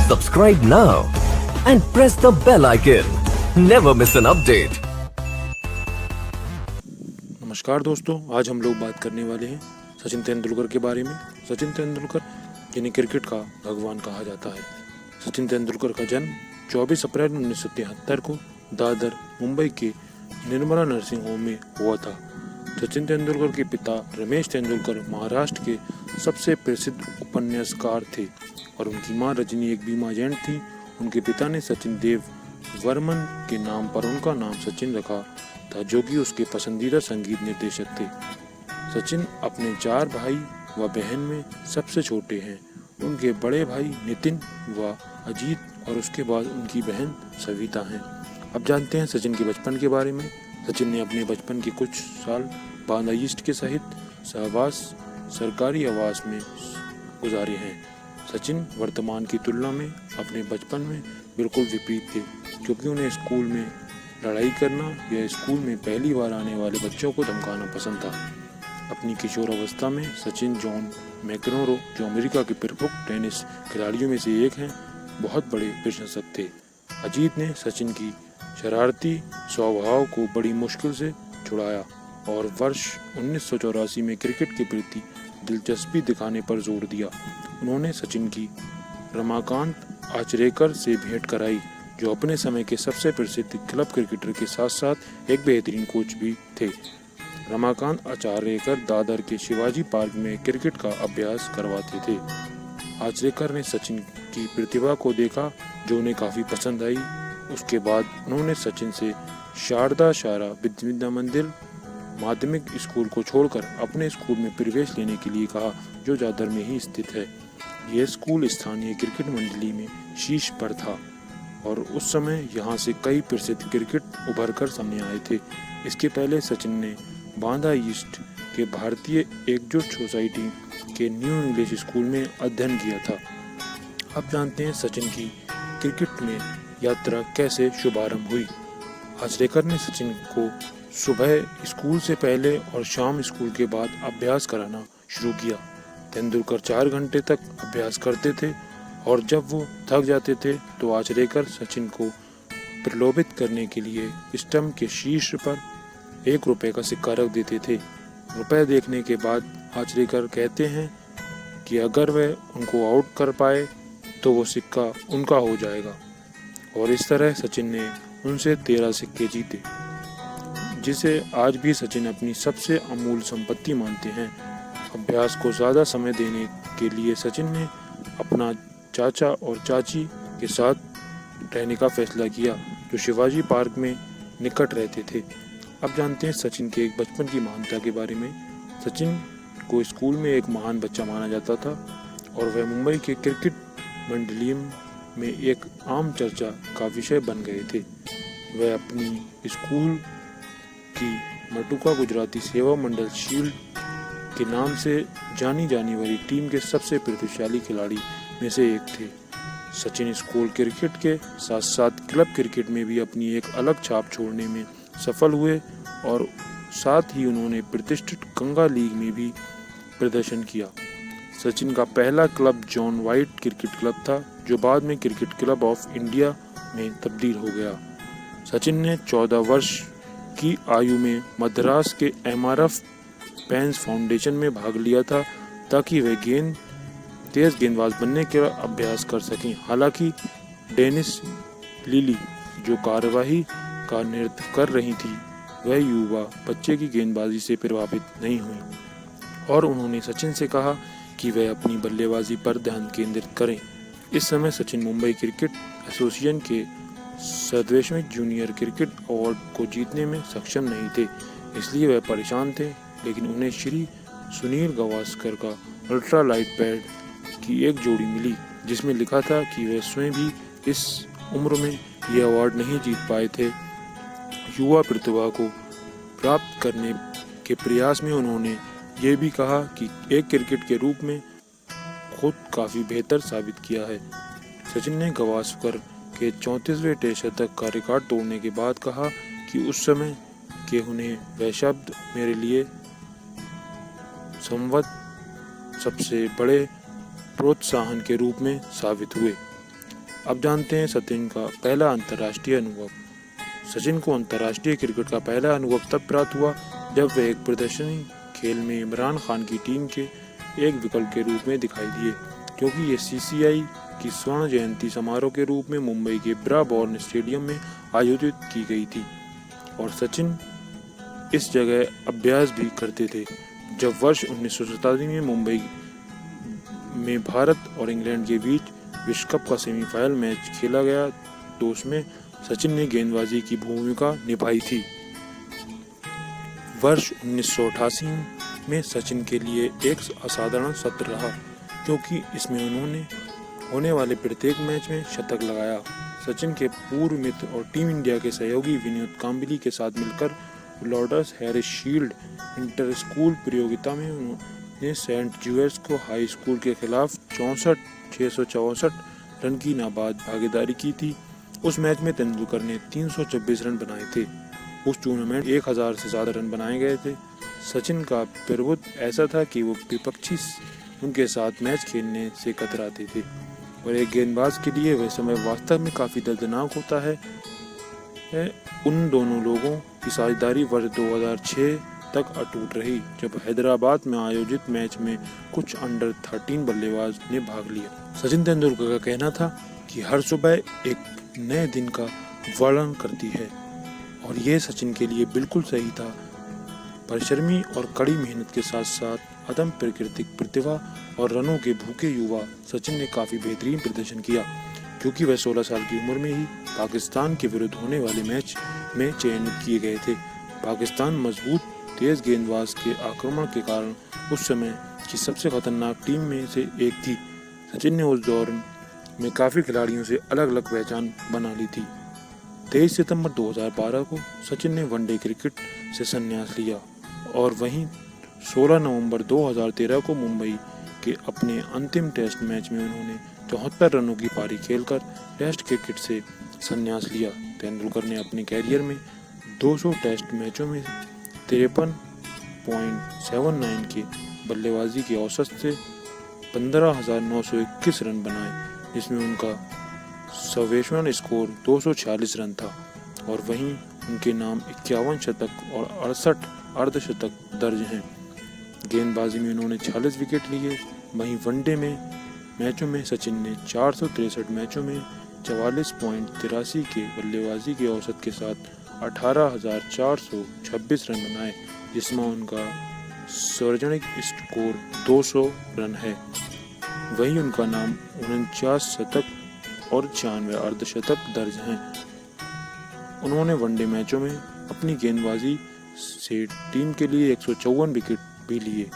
Subscribe now and press the bell icon. Never miss an update. नमस्कार दोस्तों, आज हम लोग बात करने वाले हैं सचिन तेंदुलकर के बारे में। सचिन तेंदुलकर जिन्हें क्रिकेट का भगवान कहा जाता है। सचिन तेंदुलकर का जन्म 24 अप्रैल 1973 को दादर, मुंबई के निर्मला नर्सिंग होम में हुआ था। सचिन तेंदुलकर के पिता रमेश तेंदुलकर महाराष्ट्र के सबसे प्रसिद्ध उपन्यासकार थे और उनकी मां रजनी एक बीमा एजेंट थी। उनके पिता ने सचिन देव वर्मन के नाम पर उनका नाम सचिन रखा था, जो कि उसके पसंदीदा संगीत निर्देशक थे। सचिन अपने 4 भाई व बहन में सबसे छोटे हैं। उनके बड़े भाई नितिन व अजीत और उसके बाद उनकी बहन सविता हैं। अब जानते हैं सचिन के बचपन के बारे में। सचिन ने अपने बचपन के कुछ साल बांदा ईस्ट के सहित सहवास सरकारी आवास में गुजारे हैं। सचिन वर्तमान की तुलना में अपने बचपन में बिल्कुल विपरीत थे, क्योंकि उन्हें स्कूल में लड़ाई करना या स्कूल में पहली बार आने वाले बच्चों को धमकाना पसंद था। अपनी किशोर अवस्था में सचिन जॉन मैकनरो, जो अमेरिका के प्रमुख टेनिस खिलाड़ियों में से एक हैं, बहुत बड़े प्रशंसक थे। अजीत ने सचिन की शरारती स्वभाव को बड़ी मुश्किल से छुड़ाया और वर्ष 1984 में क्रिकेट के प्रति दिलचस्पी दिखाने पर जोर दिया। उन्होंने सचिन की रमाकांत आचरेकर से भेंट कराई, जो अपने समय के सबसे प्रसिद्ध क्लब क्रिकेटर के साथ साथ एक बेहतरीन कोच भी थे। रमाकांत आचरेकर दादर के शिवाजी पार्क में क्रिकेट का अभ्यास करवाते थे। आचरेकर ने सचिन की प्रतिभा को देखा, जो उन्हें काफ़ी पसंद आई। उसके बाद उन्होंने सचिन से शारदा शारा विद्या मंदिर माध्यमिक स्कूल को छोड़कर अपने स्कूल में प्रवेश लेने के लिए कहा, जो दादर में ही स्थित है। यह स्कूल स्थानीय क्रिकेट मंडली में शीर्ष पर था और उस समय यहाँ से कई प्रसिद्ध क्रिकेट उभर कर सामने आए थे। इसके पहले सचिन ने बांदा ईस्ट के भारतीय एकजुट सोसाइटी के न्यू इंग्लिश स्कूल में अध्ययन किया था। अब जानते हैं सचिन की क्रिकेट में यात्रा कैसे शुभारंभ हुई। आचरेकर ने सचिन को सुबह स्कूल से पहले और शाम स्कूल के बाद अभ्यास कराना शुरू किया। तेंदुलकर 4 घंटे तक अभ्यास करते थे और जब वो थक जाते थे तो आचरेकर सचिन को प्रलोभित करने के लिए स्टंप के शीर्ष पर 1 रुपये का सिक्का रख देते थे। रुपए देखने के बाद आचरेकर कहते हैं कि अगर वह उनको आउट कर पाए तो वो सिक्का उनका हो जाएगा, और इस तरह सचिन ने उनसे 13 सिक्के जीते, जिसे आज भी सचिन अपनी सबसे अमूल्य संपत्ति मानते हैं। अभ्यास को ज़्यादा समय देने के लिए सचिन ने अपना चाचा और चाची के साथ रहने का फैसला किया, जो शिवाजी पार्क में निकट रहते थे। अब जानते हैं सचिन के एक बचपन की महानता के बारे में। सचिन को स्कूल में एक महान बच्चा माना जाता था और वह मुंबई के क्रिकेट मंडली में एक आम चर्चा का विषय बन गए थे। वह अपनी स्कूल की मटुका गुजराती सेवा मंडल शील्ड के नाम से जानी जाने वाली टीम के सबसे प्रतिभाशाली खिलाड़ी में से एक थे। सचिन स्कूल क्रिकेट के साथ साथ क्लब क्रिकेट में भी अपनी एक अलग छाप छोड़ने में सफल हुए और साथ ही उन्होंने प्रतिष्ठित गंगा लीग में भी प्रदर्शन किया। सचिन का पहला club John white cricket club था, जो बाद में क्रिकेट क्लब ऑफ इंडिया में तब्दील हो गया। सचिन ने 14 वर्ष की आयु में मद्रास के MRF पेंस फाउंडेशन में भाग लिया था, ताकि वह तेज गेंदबाज बनने का अभ्यास कर सकें। हालांकि डेनिस लिली, जो कार्यवाही का नेतृत्व कर रही थी, वह युवा बच्चे की गेंदबाजी से प्रभावित नहीं हुई और उन्होंने सचिन से कहा कि वह अपनी बल्लेबाजी पर ध्यान केंद्रित करें। इस समय सचिन मुंबई क्रिकेट एसोसिएशन के 7वें जूनियर क्रिकेट अवार्ड को जीतने में सक्षम नहीं थे, इसलिए वह परेशान थे। लेकिन उन्हें श्री सुनील गावस्कर का अल्ट्रा लाइट पैड की एक जोड़ी मिली, जिसमें लिखा था कि वह स्वयं भी इस उम्र में यह अवार्ड नहीं जीत पाए थे। युवा प्रतिभा को प्राप्त करने के प्रयास में उन्होंने ये भी कहा कि एक क्रिकेट के रूप में खुद काफ़ी बेहतर साबित किया है। सचिन ने गावस्कर के 34वें टेस्ट शतक का रिकॉर्ड तोड़ने के बाद कहा कि उस समय के उन्हें वह शब्द मेरे लिए सबसे बड़े प्रोत्साहन के रूप में साबित हुए। अब जानते हैं सचिन का पहला अंतर्राष्ट्रीय अनुभव। सचिन को अंतर्राष्ट्रीय क्रिकेट का पहला अनुभव तब प्राप्त हुआ जब वे एक प्रदर्शनी खेल में इमरान खान की टीम के एक विकल्प के रूप में दिखाई दिए, क्योंकि ये CCI की स्वर्ण जयंती समारोह के रूप में मुंबई के ब्राबॉर्न स्टेडियम में आयोजित की गई थी और सचिन इस जगह अभ्यास भी करते थे। जब वर्ष 1987 में मुंबई में भारत और इंग्लैंड के बीच विश्व कप का सेमीफाइनल मैच खेला गया तो उसमें सचिन ने गेंदबाजी की भूमिका निभाई थी। वर्ष 1988 में सचिन के लिए एक असाधारण सत्र रहा, क्योंकि इसमें उन्होंने होने वाले प्रत्येक मैच में शतक लगाया। सचिन के पूर्व मित्र और टीम इंडिया के सहयोगी विनोद कांबली के साथ मिलकर Lords Harris Shield inter school प्रतियोगिता में उन्होंने सेंट जूल्स को हाई स्कूल के खिलाफ 64,664 रन की नाबाद भागीदारी की थी। उस मैच में तेंदुलकर ने 326 रन बनाए थे। उस टूर्नामेंट 1000 से ज़्यादा रन बनाए गए थे। सचिन का प्रभुत्व ऐसा था कि वो विपक्षी उनके साथ मैच खेलने से कतराते थे और एक गेंदबाज के लिए वह समय वास्तव में काफ़ी दर्दनाक होता है। उन दोनों लोगों की साझेदारी वर्ष 2006 तक अटूट रही, जब हैदराबाद में आयोजित मैच में कुछ अंडर 13 बल्लेबाज ने भाग लिया। सचिन तेंदुलकर का कहना था कि हर सुबह एक नए दिन का वर्णन करती है और ये सचिन के लिए बिल्कुल सही था। परिश्रमी और कड़ी मेहनत के साथ साथ अदम्य प्राकृतिक प्रतिभा और रनों के भूखे युवा सचिन ने काफ़ी बेहतरीन प्रदर्शन किया, क्योंकि वह 16 साल की उम्र में ही पाकिस्तान के विरुद्ध होने वाले मैच में चयनित किए गए थे। पाकिस्तान मजबूत तेज गेंदबाज के आक्रमण के कारण उस समय की सबसे खतरनाक टीम में से एक थी। सचिन ने उस दौर में काफ़ी खिलाड़ियों से अलग अलग पहचान बना ली थी। 23 सितंबर 2012 को सचिन ने वनडे क्रिकेट से संन्यास लिया और वहीं 16 नवंबर 2013 को मुंबई के अपने अंतिम टेस्ट मैच में उन्होंने 74 रनों की पारी खेलकर टेस्ट क्रिकेट से संन्यास लिया। तेंदुलकर ने अपने कैरियर में 200 टेस्ट मैचों में 53.79 के बल्लेबाजी की औसत से 15,921 रन बनाए, जिसमें उनका 100वां स्कोर 246 रन था और वहीं उनके नाम 51 शतक और 68 अर्धशतक दर्ज हैं। गेंदबाजी में उन्होंने 46 विकेट लिए। वहीं वनडे में मैचों में सचिन ने 463 मैचों में 44.83 के बल्लेबाजी की औसत के साथ 18,426 रन बनाए, जिसमें उनका सार्वजनिक स्कोर 200 रन है। वहीं उनका नाम 49 शतक और 96 अर्धशतक दर्ज हैं। उन्होंने वनडे मैचों में अपनी गेंदबाजी से टीम के लिए 154 विकेट भी लिए।